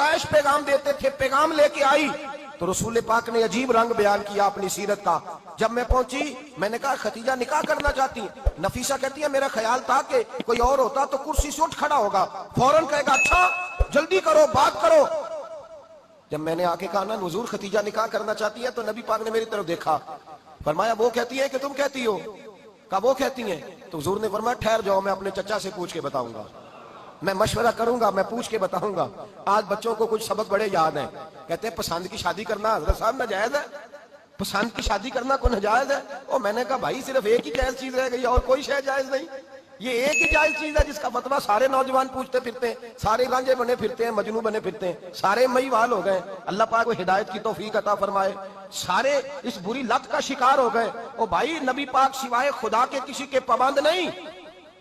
कुरैश पैगाम देते थे, पैगाम लेके आई तो रसूल पाक ने अजीब रंग बयान किया अपनी सीरत का। जब मैं पहुंची मैंने कहा खतीजा निकाह करना चाहती है। नफीसा कहती है मेरा ख्याल था कि कोई और होता तो कुर्सी से उठ खड़ा होगा, फौरन कहेगा अच्छा जल्दी करो बात करो। जब मैंने आके कहा ना हुजूर खतीजा निकाह करना चाहती है तो नबी पाक ने मेरी तरफ देखा, फरमाया वो कहती है कि तुम कहती हो? कहा वो कहती है। तो हुजूर ने फरमाया ठहर जाओ, मैं अपने चचा से पूछ के बताऊंगा, मैं मशवरा करूंगा, मैं पूछ के बताऊंगा। आज बच्चों को कुछ सबक बड़े याद हैं। कहते हैं पसंद की शादी करना हजरत साहब नाजायज है, पसंद की शादी करना कोई नाजायज है? और मैंने कहा भाई सिर्फ एक ही जायज चीज रह गई और कोई शय जायज नहीं, ये एक ही जायज चीज है जिसका फतवा सारे नौजवान पूछते फिरते हैं, सारे रांझे बने फिरते हैं, मजनू बने फिरते हैं, सारे मईवाल हो गए। अल्लाह पाक को हिदायत की तौफीक अता फरमाए। सारे इस बुरी लत का शिकार हो गए। ओ भाई नबी पाक सिवाय खुदा के किसी के पाबंद नहीं,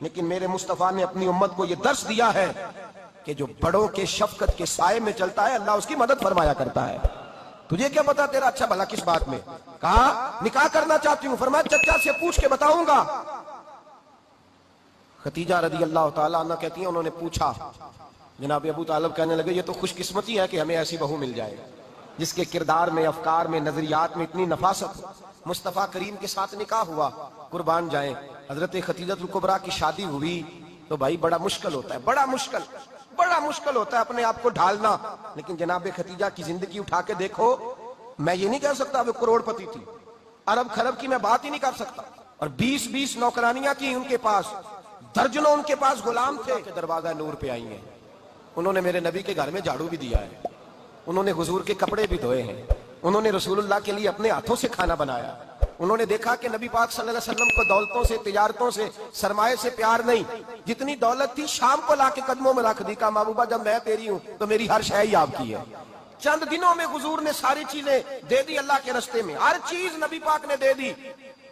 लेकिन मेरे मुस्तफा ने अपनी उम्मत को यह दर्श दिया है कि जो बड़ों के शफकत के साए में चलता है अल्लाह उसकी मदद फरमाया करता है। तुझे क्या पता तेरा अच्छा भला किस बात में? कहा निकाह करना चाहती हूं, फरमाया चचा से पूछ के बताऊंगा। खतीजा रदी अल्लाह ताला अन्हा कहती है उन्होंने पूछा, जनाब अबू तालिब कहने लगे ये तो खुशकिस्मती है कि हमें ऐसी बहू मिल जाए जिसके किरदार में, अफकार में, नजरियात में इतनी नफासत हो। मुस्तफा करीम के साथ निकाह हुआ, कुर्बान जाए। हजरत खतीजतुल कुबरा की शादी हुई तो भाई बड़ा मुश्किल होता है, बड़ा मुश्किल होता है अपने आप को ढालना। लेकिन जनाब खतीजा की जिंदगी उठा के देखो, मैं ये नहीं कह सकता वे करोड़पति थी, अरब खरब की मैं बात ही नहीं कर सकता। और 20-20 नौकरानियां थी उनके पास, दर्जनों उनके पास गुलाम थे कि दरवाजा नूर पे आई हैं। उन्होंने मेरे नबी के घर में झाड़ू भी दिया है, उन्होंने हुजूर के कपड़े भी धोए हैं, उन्होंने रसूलुल्लाह के लिए अपने हाथों से खाना बनाया। उन्होंने देखा कि नबी पाक सल्लल्लाहु अलैहि वसल्लम को दौलतों से, तिजारतों से, सरमाए से प्यार नहीं, जितनी दौलत थी शाम को लाके कदमों में रख दी। कहा महबूबा जब मैं तेरी हूं तो मेरी हर शय ही आपकी है। चंद दिनों में हुजूर ने सारी चीजें दे दी अल्लाह के रास्ते में, हर चीज नबी पाक ने दे दी।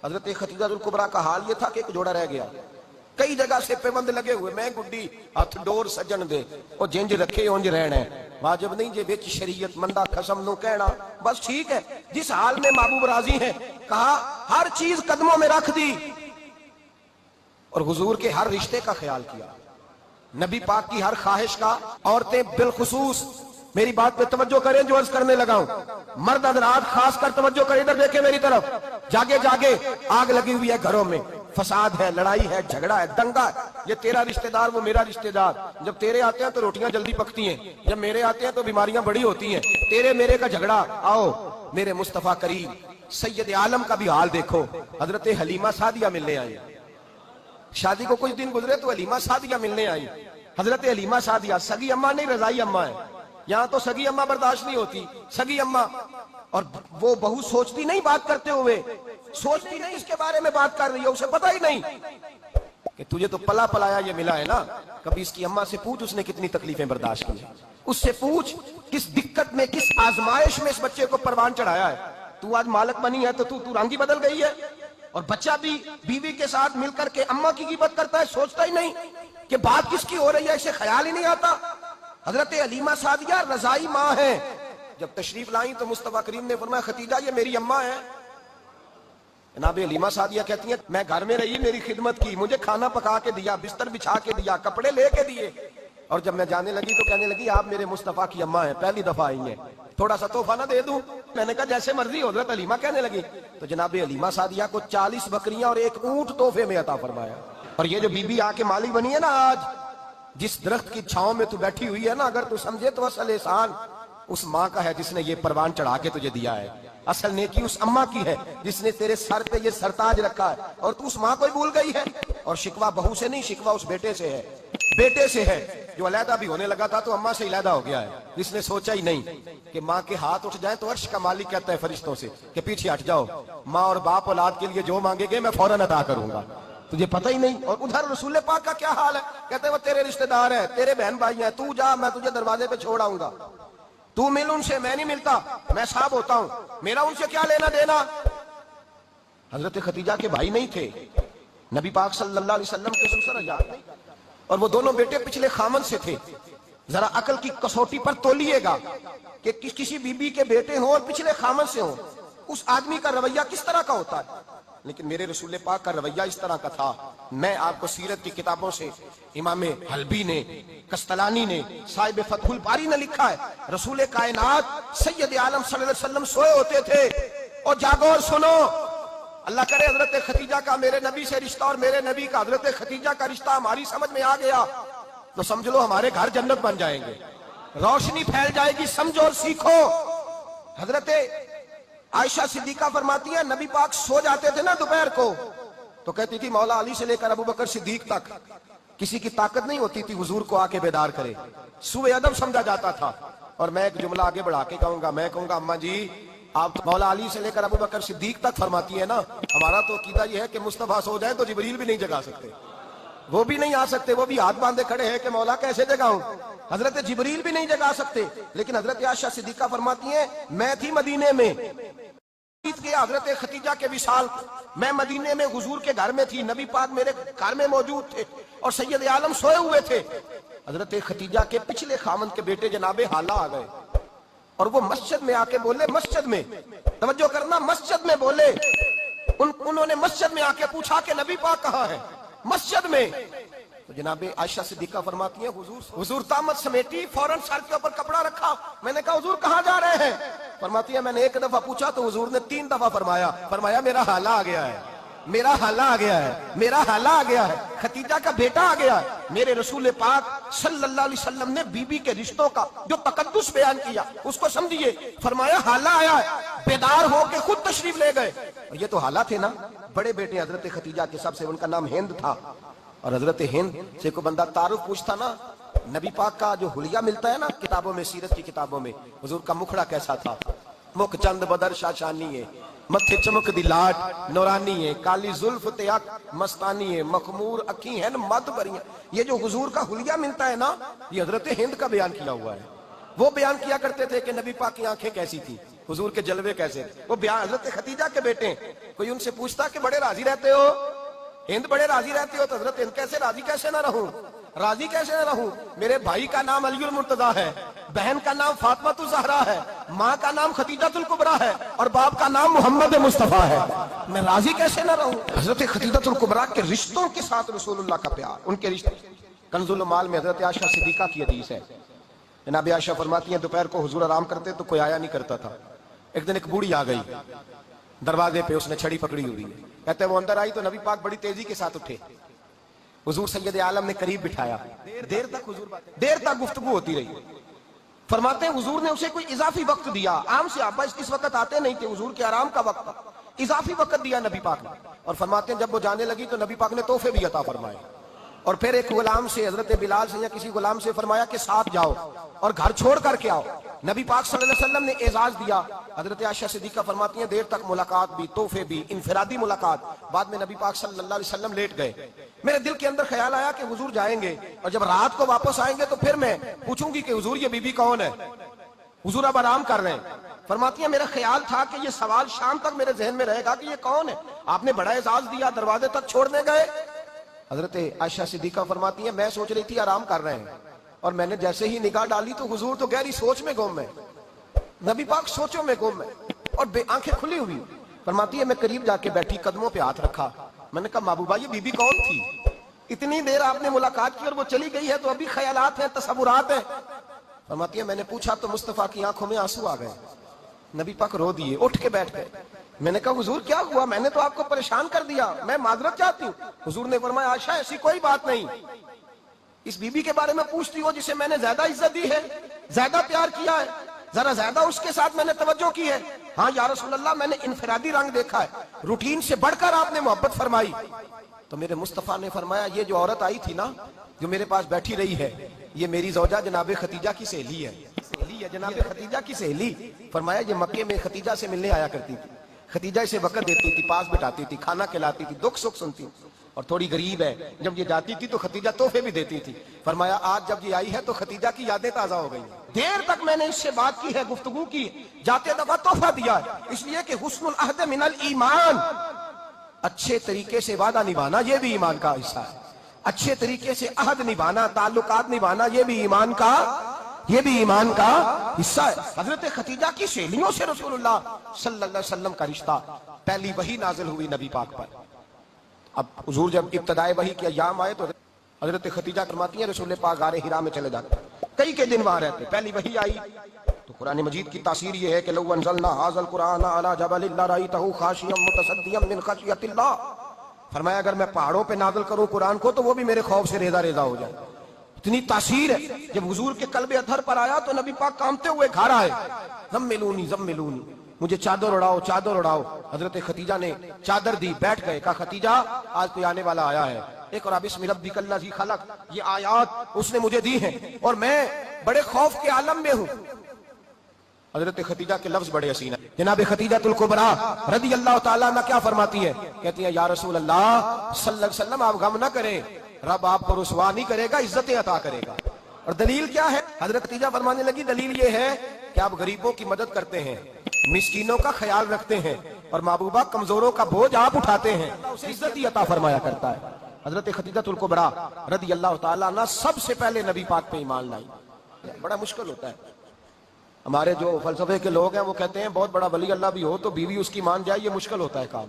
हजरत खतीजतुल कुबरा का हाल ये था कि एक जोड़ा रह गया, कई जगह से पेबंद लगे हुए, मैं गुड्डी हथ डोर सजन दे और जिंज रखे उंज रहना है, वाजिब नहीं जे बेच शरीयत मंदा खसम नु कहना, बस ठीक है जिस हाल में महबूब राजी है। कहा हर चीज कदमों में रख दी और हुजूर के हर रिश्ते का ख्याल किया, नबी पाक की हर ख्वाहिश का। औरतें बिलखुसूस मेरी बात पे तवज्जो करें जो अर्ज करने लगा हूं, मर्द हजरात खास कर तवज्जो करें, इधर देखें मेरी तरफ। जागे जागे आग लगी हुई है घरों में, फसाद है, लड़ाई है, झगड़ा है, दंगा है। ये तेरा रिश्तेदार वो मेरा रिश्तेदार, जब तेरे आते हैं तो रोटियां जल्दी पकती हैं, जब मेरे आते हैं तो बीमारियां बड़ी होती हैं, तेरे मेरे का झगड़ा। आओ मेरे मुस्तफा करीम सैयद आलम का भी हाल देखो। हजरत हलीमा सादिया मिलने आई, शादी को कुछ दिन गुजरे तो हलीमा सादिया मिलने आई। हजरत हलीमा सादिया सगी अम्मा नहीं रजाई अम्मा है, यहाँ तो सगी अम्मा बर्दाश्त नहीं होती, सगी अम्मा। और वो बहू सोचती नहीं बात करते हुए, सोचती नहीं इसके बारे में बात कर रही है, उसे पता ही नहीं कि तुझे तो पला पलाया ये मिला है ना। कभी इसकी अम्मा से पूछ उसने कितनी तकलीफें बर्दाश्त की, उससे पूछ किस दिक्कत में, किस आजमाइश में इस बच्चे को परवान चढ़ाया है। तू आज मालक बनी है तो तू रंगी बदल गई है। और बच्चा भी बीवी के साथ मिलकर के अम्मा की गिबत करता है, सोचता ही नहीं कि बात किसकी हो रही है, इसे ख्याल ही नहीं आता। हजरत हलीमा सादिया रजाई माँ है। जब तशरीफ लाई तो मुस्तफा करीम ने फरमाया खतीजा ये मेरी अम्मा है। जनाब हलीमा सादिया कहती है मैं घर में रही, मेरी खिदमत की, मुझे खाना पका के दिया, बिस्तर बिछा के दिया, कपड़े लेके दिए, और जब मैं जाने लगी तो कहने लगी आप मेरे मुस्तफा की अम्मा है, पहली दफा आई है, थोड़ा सा तोहफा ना दे दूं? मैंने कहा जैसे मर्जी। हजरत हलीमा कहने लगी तो जनाब हलीमा सादिया को 40 बकरियां और 1 ऊंट तोहफे में अता फरमाया। और ये जो बीबी आके मालिक बनी है ना, आज जिस दरख्त की छांव में तू बैठी हुई है ना, अगर तू समझे तो असल एहसान उस माँ का है जिसने ये परवान चढ़ा के तुझे दिया है। असल नेकी उस अम्मा की है जिसने तेरे सर पे ये सरताज रखा है, और तू उस माँ को ही भूल गई है। और शिकवा बहू से नहीं, शिकवा उस बेटे से है, बेटे से है जो अलहदा भी होने लगा था तो अम्मा से अलहदा हो गया है। जिसने सोचा ही नहीं कि माँ के हाथ उठ जाए तो अर्श का मालिक कहता है फरिश्तों से कि पीछे हट जाओ, माँ और बाप औलाद के लिए जो मांगेंगे मैं फौरन अदा करूंगा, तुझे पता ही नहीं। और उधर रसूल पाक का क्या हाल है, कहते वो तेरे रिश्तेदार है, तेरे बहन भाई हैं, तू जा मैं तुझे दरवाजे पे छोड़ आऊंगा, तू मिल उनसे, मैं नहीं मिलता, मैं साहब होता हूं, मेरा उनसे क्या लेना देना। हजरत खतीजा के भाई नहीं थे, नबी पाक सल्लल्लाहु अलैहि वसल्लम के ससुर नहीं, और वो दोनों बेटे पिछले खामन से थे। जरा अकल की कसौटी पर तोलिएगा कि किसी बीबी के बेटे हों और पिछले खामन से हों, उस आदमी का रवैया किस तरह का होता है। लेकिन मेरे रसूल पाक का रवैया इस तरह का था। मैं आपको सीरत की किताबों से, इमाम हल्बी ने, कस्तलानी ने, साहिब फतहुल बारी ने लिखा है, रसूल कायनात सैयद आलम सल्लल्लाहु अलैहि वसल्लम सोए होते थे और जागो और सुनो, अल्लाह करे हजरत खतीजा का मेरे नबी से रिश्ता और मेरे नबी का हजरत खतीजा का रिश्ता हमारी समझ में आ गया तो समझ लो हमारे घर जन्नत बन जाएंगे, रोशनी फैल जाएगी, समझो और सीखो। हजरत आयशा सिद्दीका फरमाती है नबी पाक सो जाते थे ना दोपहर को तो कहती थी मौला अली से लेकर अबू बकर सिद्दीक तक किसी की ताकत नहीं होती थी हुजूर को आके बेदार करे, सुबह अदब समझा जाता था। और मैं एक जुमला आगे बढ़ा के कहूंगा, मैं कहूंगा अम्मा जी आप मौला अली से लेकर अबू बकर सिद्दीक तक फरमाती है ना, हमारा तो अकीदा यह है कि मुस्तफा सो जाए तो जिब्रील भी नहीं जगा सकते, वो भी नहीं आ सकते, वो भी हाथ बांधे खड़े हैं कि मौला कैसे जगाऊं, हजरत जिब्रील भी नहीं जगा सकते। लेकिन हजरत आयशा सिद्दीका फरमाती है मैं थी मदीने में, हजरत खतीजा के विशाल, मैं मदीने में हुजूर के घर में थी, नबी पाक मेरे घर में मौजूद थे और सैयद आलम सोए हुए थे। हजरत खतीजा के पिछले खामन के बेटे जनाबे हाला आ गए और वो मस्जिद में आके बोले, मस्जिद में तवज्जो करना, मस्जिद में बोले, उन्होंने मस्जिद में आके पूछा कि नबी पाक कहाँ है, मस्जिद में। तो जनाबे आयशा सिद्दीका फरमाती है हुजूर तामत समेटी, फौरन सर के ऊपर कपड़ा रखा, मैंने कहा हुजूर कहाँ जा रहे हैं, फरमाती है मैंने एक दफा पूछा तो हुजूर ने 3 दफा फरमाया मेरा हाला आ गया है, मेरा हाला आ गया है, मेरा हाला आ गया है, खतीजा का बेटा आ गया है। मेरे रसूल पाक सल्लल्लाहु अलैहि वसल्लम ने बीबी के रिश्तों का जो तकद्दुस बयान किया उसको समझिए, फरमाया हाला आया है, बेदार होके खुद तशरीफ ले गए। और ये तो हाला थे ना, बड़े बेटे हजरत खतीजा के सबसे, उनका नाम हिंद था और हजरत हिंद से कोई बंदा तारुफ पूछता ना, नबी पाक का जो हुलिया मिलता है ना किताबों में, सीरत की किताबों में, हुजूर का मुखड़ा कैसा था, मुख चंद बदर शाशानी है, मथे चमक दी लाट नौरानी है, काली जुल्फ ते अख मस्तानी है, मखमूर अखी है न मत भरियां। ये जो हुजूर का हुलिया मिलता है ना, ये हजरत हिंद का बयान किया हुआ है। वो बयान किया करते थे कि नबी पाक की आंखें कैसी थी, हुजूर के जलवे कैसे, वो बयान हजरत खतीजा के बेटे। कोई उनसे पूछता कि बड़े राजी रहते हो हिंद, बड़े राजी रहते हो, तो हजरत हिंद कैसे राजी कैसे ना रहूं, राजी कैसे ना रहूं, मेरे भाई का नाम अलीउल मुर्तजा है, बहन का नाम फातिमातुल ज़हरा है, माँ का नाम खतीजातुल कुबरा है और बाप का नाम मोहम्मद मुस्तफा है, मैं राजी कैसे ना रहूं। हजरत खतीजातुल कुबरा के रिश्तों के साथ रसूलुल्लाह का प्यार, उनके रिश्ते। कंजुल माल में हजरत आयशा सिद्दीका की हदीस है, जनाब आयशा फरमाती है दोपहर को हुजूर आराम करते तो कोई आया नहीं करता था। एक दिन एक बूढ़ी आ गई दरवाजे पे, उसने छड़ी पकड़ी हुई है, कहते वो अंदर आई तो नबी पाक बड़ी तेजी के साथ उठे, हुजूर सैयद आलम ने करीब बिठाया, देर तक गुफ्तगू होती रही। फरमाते हैं हुजूर ने उसे कोई इजाफी वक्त दिया, आम से आप इस वक्त आते नहीं थे, हुजूर के आराम का वक्त था, इजाफी वक्त दिया नबी पाक ने। और फरमाते हैं जब वो जाने लगी तो नबी पाक ने तोहफे भी अता फरमाए और फिर एक गुलाम से, हजरत बिलाल से या किसी गुलाम से फरमाया कि साथ जाओ और घर छोड़ करके आओ। नबी पाक सल्लल्लाहु अलैहि वसल्लम ने एजाज दिया। हजरत आयशा सिद्दीका फरमाती हैं देर तक मुलाकात भी, तोहफे भी, इनफरादी मुलाकात। बाद में नबी पाक सल्लल्लाहु अलैहि वसल्लम लेट गए। मेरे दिल के अंदर ख्याल आया कि हुजूर जाएंगे और जब रात को वापस आएंगे तो फिर मैं पूछूंगी कि हुजूर ये बीबी कौन है, हुजूर अब आराम कर रहे हैं। फरमाती है मेरा ख्याल था कि ये सवाल शाम तक मेरे जहन में रहेगा कि ये कौन है, आपने बड़ा एजाज दिया, दरवाजे तक छोड़ने गए। हजरत आयशा सिद्दीका फरमाती है मैं सोच रही थी आराम कर रहे हैं और मैंने जैसे ही निगाह डाली तो हुजूर तो गहरी सोच में गुम है, नबी पाक सोचों में गुम है और आंखें खुली हुई। फरमाती है मैं करीब जाके बैठी, कदमों पे हाथ रखा, मैंने कहा महबूबा ये बीबी कौन थी, इतनी देर आपने मुलाकात की और वो चली गई है तो अभी ख्यालात हैं, तसव्वुरात हैं। फरमाती है मैंने पूछा तो मुस्तफा की आंखों में आंसू आ गए, नबी पाक रो दिए, उठ के बैठ गए। मैंने कहा हुजूर क्या हुआ, मैंने तो आपको परेशान कर दिया, मैं माजरत चाहती हूँ। हुजूर ने फरमाया आयशा ऐसी कोई बात नहीं, इस बीबी के बारे में पूछती हो जिसे मैंने ज्यादा इज्जत दी है, ज्यादा प्यार किया है, जरा ज्यादा उसके साथ मैंने तवज्जो की है। हाँ या रसूल अल्लाह मैंने इनफरादी रंग देखा है, रूटीन से बढ़कर आपने मोहब्बत फरमाई। तो मेरे मुस्तफा ने फरमाया ये जो औरत आई थी ना, जो मेरे पास बैठी रही है, ये मेरी ज़ौजा जनाब खतीजा की सहेली है, जनाब खतीजा की सहेली। फरमाया ये मक्के में खतीजा से मिलने आया करती थी, खतीजा इसे वक़्त देती थी, पास बिठाती थी, खाना खिलाती थी, दुख सुख सुनती थी और थोड़ी गरीब है, जब ये जाती थी तो खतीजा तोहफे भी देती थी। फरमाया आज जब ये आई है तो खतीजा की यादें ताजा हो गई, देर तक मैंने इससे बात की है, गुफ्तगू की, जाते दफा तोहफा दिया है, इसलिए कि हुस्नुल अहद मिनल ईमान, अच्छे तरीके से वादा निभाना ये भी ईमान का हिस्सा है, अच्छे तरीके से अहद निभाना, ताल्लुकात निभाना ये भी ईमान का ये भी ईमान का हिस्सा है। हजरत खतीजा की सहेलियों से रसूलुल्लाह सल्लल्लाहु अलैहि वसल्लम का रिश्ता, पहली वही नाजिल हुई नबी पाक पर। अब हुजूर जब इब्तदाए वही के अय्याम आए तो हजरत खतीजा फरमाती है रसूल पाक गारे हिरा में चले जाते, कई के दिन वहां रहते। पहली वही आई तो कुरान मजीद की तासीर ये है कि लौ अंज़लना हाज़ल कुरान अला जबलिन लरअयतहु खाशियम मुतसद्दियम मिन खशियतिल्लाह, फरमाया अगर मैं पहाड़ों पे नाज़िल करूं कुरान को तो वो भी मेरे खौफ से रेजा रेजा हो जाए। इतनी तासीर है। जब हुजूर के कल्बे अथर पर आया तो नबी पाक कांपते हुए घर आए, ज़म्मिलूनी, मुझे चादर उड़ाओ, चादर उड़ाओ। हजरत खतीजा ने चादर दी, बैठ गए। कहा खतीजा आज कोई आने वाला आया है, एक और बिस्मि रब्बिकल्लज़ी खलक, ये आयात उसने मुझे दी हैं और मैं बड़े खौफ के आलम में हूं। हजरत खतीजा के लफ्ज बड़े हसीन है। जनाब खतीजातुल कुबरा रज़ी अल्लाह तआला अन्हा क्या फरमाती है, कहती है या रसूल अल्लाह सल्लल्लाहु अलैहि वसल्लम आप गम ना करें, रब आपको रुसवा नहीं करेगा, इज्जतें अता करेगा। और दलील क्या है? हजरत खतीजा फरमाने लगी दलील ये है कि आप गरीबों की मदद करते हैं, मिस्कीनों का ख्याल रखते हैं और महबूबा कमजोरों का बोझ आप उठाते हैं, इज्जत ही अता फरमाया करता है। हजरत खतीजातुल कुबरा रज़ी अल्लाह तआला अन्हा सबसे पहले नबी पाक पे ईमान लाई। बड़ा मुश्किल होता है। हमारे जो फलसफे के लोग हैं वो कहते हैं बहुत बड़ा वली अल्लाह भी हो तो बीवी उसकी मान जाए, ये मुश्किल होता है काम,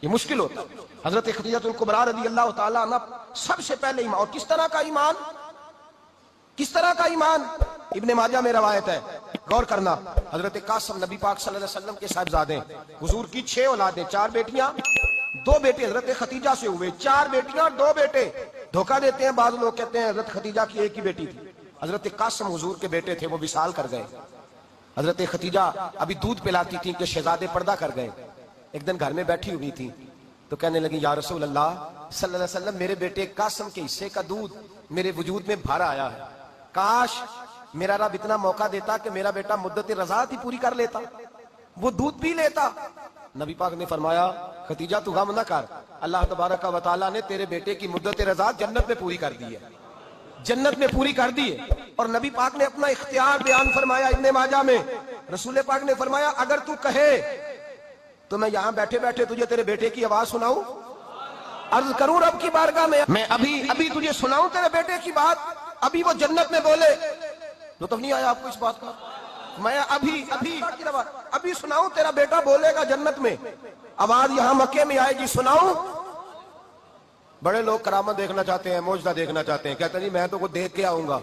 ये मुश्किल होता है। हजरत खतीजातुल कुबरा रज़ी अल्लाह तआला अन्हा सबसे पहले ईमान। और किस तरह का ईमान, किस तरह का ईमान? इब्ने माजा में रवायत है, गौर करना। हजरत कासिम नबी पाक सल्लल्लाहु अलैहि वसल्लम के साहिबजादे, हुजूर की 6 औलादें, 4 बेटियां 2 बेटे हजरत खतीजा से हुए, 4 बेटियां 2 बेटे। धोखा देते हैं बाज लोग, कहते हैं हजरत खतीजा की एक ही बेटी थी। हजरत कासिम हुजूर के बेटे थे, वो विसाल कर गए। हजरत खतीजा अभी दूध पिलाती थी कि शहजादे पर्दा कर गए। एक दिन घर में बैठी हुई थी तो कहने लगी या रसूल अल्लाह सल्लल्लाहु अलैहि वसल्लम मेरे बेटे कासिम के हिस्से का दूध मेरे वजूद में भर आया है, काश मेरा रब इतना मौका देता कि मेरा बेटा मुद्दत रज़ात ही पूरी कर लेता, वो दूध पी लेता। नबी पाक ने फरमाया खतीजा तू गम ना कर, अल्लाह तबारक व तआला ने तेरे बेटे की मुद्दत रज़ात जन्नत में पूरी कर दी है, जन्नत में पूरी कर दी है। और नबी पाक ने अपना इख्तियार बयान फरमाया इब्ने माजा में। रसूल पाक ने फरमाया अगर तू कहे तो मैं यहां बैठे बैठे तुझे तेरे बेटे की आवाज सुनाऊं, अर्ज करूं रब की बारगाह में, मैं अभी तुझे सुनाऊं तेरे बेटे की बात, अभी वो जन्नत में बोले। तो नहीं आया आपको इस बात का? मैं अभी सुनाऊं तेरा बेटा बोलेगा जन्नत में, आवाज यहां मक्के में आएगी, सुनाऊं? बड़े लोग करामत देखना चाहते हैं, मौजदा देखना चाहते हैं, कहते हैं जी मैं तो को देख के आऊंगा।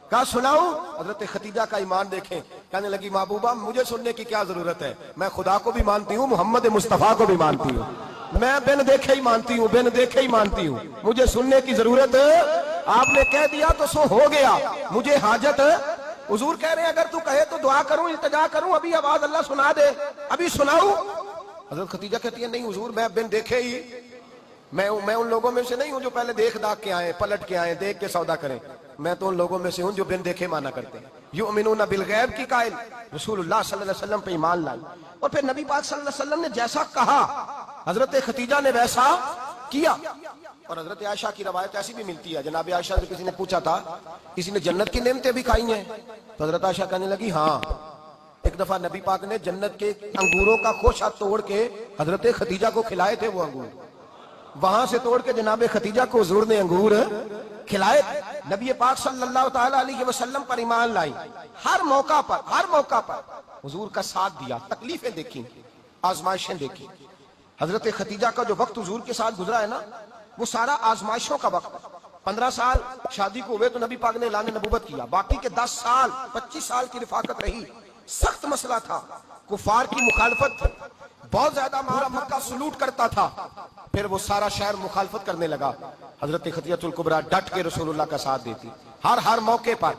कहा सुनाऊं? हजरत खतीजा का ईमान देखें, कहने लगी महबूबा मुझे सुनने की क्या जरूरत है, मैं खुदा को भी मानती हूँ, मोहम्मद मुस्तफा को भी मानती हूँ, मैं बिन देखे ही मानती हूँ, बिन देखे ही मानती हूँ, मुझे सुनने की जरूरत है, आपने कह दिया तो सो हो गया, मुझे हाजत है। हुजूर कह रहे हैं अगर तू कहे तो दुआ करूं, इल्तिजा करूं, अभी आवाज अल्लाह सुना दे, अभी सुनाऊं? हजरत खतीजा कहती है नहीं हुजूर मैं बिन देखे ही, मैं उन लोगों में से नहीं हूं जो पहले देख दाख के आए, पलट के आए, देख के सौदा करें, मैं तो उन लोगों में से हूं जो बिन देखे माना करते हैं। युमिनूना बिल गैब की कायल रसूलुल्लाह सल्लल्लाहु अलैहि वसल्लम पे ईमान लाई। और फिर नबी पाक सल्लल्लाहु अलैहि वसल्लम ने जैसा कहा हजरत खतीजा ने वैसा किया। और हजरत आयशा की रवायत ऐसी भी मिलती है, जनाब आयशा से किसी ने पूछा था किसी ने जन्नत की नेमतें भी खाई हैं, तो हजरत आयशा कहने लगी हाँ, एक दफा नबी पाक ने जन्नत के अंगूरों का खोशा तोड़ के हजरत खतीजा को खिलाए थे, वो अंगूर वहां से तोड़ के जनाब खतीजा को हुजूर ने अंगूर खिलाए। नबी पाक सल्लल्लाहु ताला अलैहि वसल्लम पर ईमान लाई, हर मौका पर हुजूर का साथ दिया, तकलीफें देखी, आजमाइशें देखी। हजरत खतीजा का जो वक्त हुजूर के साथ गुजरा है ना, वो सारा आजमाइशों का वक्त। 15 साल शादी को हुए तो नबी पाक ने ऐलान नबूवत किया, बाकी के 10 साल 25 साल की रिफाकत रही, सख्त मसला था, कुफार की मुखालफत थी, बहुत ज्यादा मारा मक्का सलूट करता था, फिर वो सारा शहर मुखालफत करने लगा। हजरत खतीजातुल कुबरा डट के रसूलुल्लाह का साथ देती, हर मौके पर,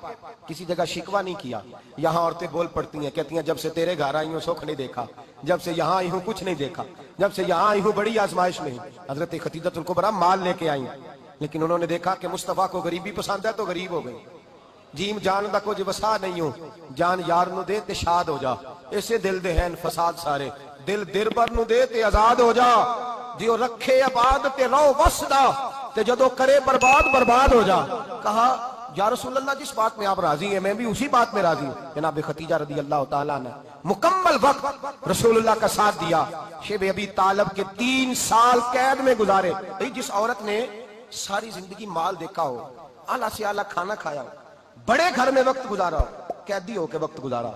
किसी जगह शिकवा नहीं किया। यहाँ औरतें बोल पड़ती हैं, कहती हैं जब से तेरे घर आई हूँ सुख नहीं देखा, जब से यहाँ आई हूँ कुछ नहीं देखा, जब से यहाँ आई हूँ बड़ी आजमाइश में। हजरत खतीजातुल कुबरा माल लेके आई, लेकिन उन्होंने देखा कि मुस्तफा को गरीबी पसंद है तो गरीब हो गई। जीम जान दा कुछ वसा नहीं हो, जान यार नु दे ते शाद हो जा, ऐसे दिल दे हैं फसाद सारे, दिल दिरबर नु दे ते आजाद हो जा, जो रखे आबाद ते रहो वसदा, ते जदों करे बर्बाद हो जा। कहा या रसूल अल्लाह जिस बात में आप राजी हैं मैं भी उसी बात में राजी हूँ। जनाब खतीजा रदी अल्लाह ताला ने मुकम्मल वक्त रसूलुल्लाह का साथ दिया। शेब अबी तालिब के 3 साल कैद में गुजारे। जिस औरत ने सारी जिंदगी माल देखा हो, आला से आला खाना खाया हो, बड़े घर में वक्त गुजारा, कैदी होकर वक्त गुजारा।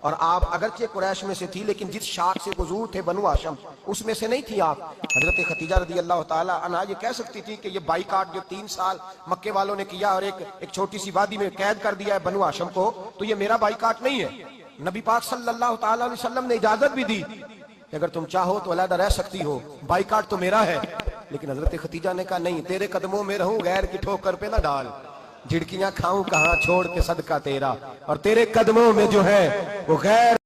और आप अगरचे कुरैश में से थी, लेकिन जिस शाख से गुजूर थे बनु हाशम, उसमें से नहीं थी आप। हजरत खतीजा रदी अल्लाह ताला अन्हा ये कह सकती थी कि ये बाईकाट जो 3 साल मक्के वालों ने किया और एक छोटी सी वादी में कैद कर दिया है बनु हाशम को, तो ये मेरा बाईकाट नहीं है। नबी पाक सल्लल्लाहु ताला अलैहि वसल्लम ने इजाजत भी दी कि अगर तुम चाहो तो अलहदा रह सकती हो, बाईकाट तो मेरा है। लेकिन हजरत खतीजा ने कहा नहीं, तेरे कदमों में रहूं, गैर की ठोकर पे ना डाल, झिड़कियां खाऊं कहां छोड़ के सदका तेरा, और तेरे कदमों में जो है वो गैर